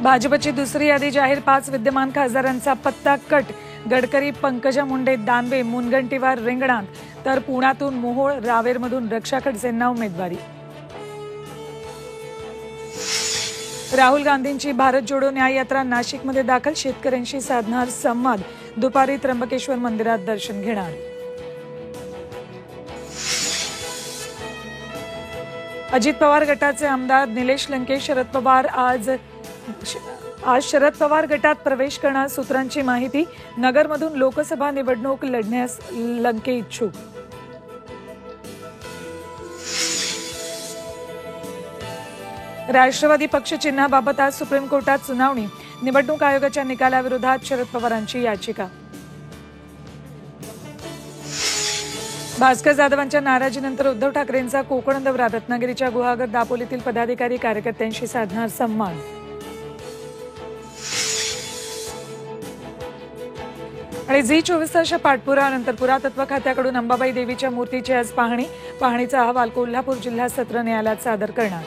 भाजपची दुसरी यादी जाहीर, 5 विद्यमान खासदारांचा पत्ता कट। गडकरी, पंकजा मुंडे, दानवे, मुनगंटीवार रिंगणात, तर पुण्यातून मोहोळ, रावेरमधून रक्षा खडसेंना उमेदवारी। राहुल गांधींची भारत जोडो न्याय यात्रा नाशिकमध्ये दाखल, शेतकऱ्यांशी साधणार संवाद, दुपारी त्र्यंबकेश्वर मंदिरात दर्शन घेणार। अजित पवार गटाचे आमदार निलेश लंके, आज शरद पवार गटात प्रवेश करणार, सूत्रांची माहिती। नगरमधून लोकसभा निवडणूक लढण्यास लंके इच्छुक। राष्ट्रवादी पक्ष चिन्हाबाबत आज सुप्रीम कोर्टात सुनावणी, निवडणूक आयोगाच्या निकालाविरोधात शरद पवारांची याचिका। भास्कर जाधवांच्या नाराजीनंतर उद्धव ठाकरेंचा कोकण दौरा, रत्नागिरीच्या गुहागर, दापोलीतील पदाधिकारी कार्यकर्त्यांशी साधणार संवाद। आणि झी24 तासच्या पाठपुराव्यानंतर पुरातत्व खात्याकडून अंबाबाई देवीच्या मूर्तीची आज पाहणीचा अहवाल कोल्हापूर जिल्हा सत्र न्यायालयात सादर करणार।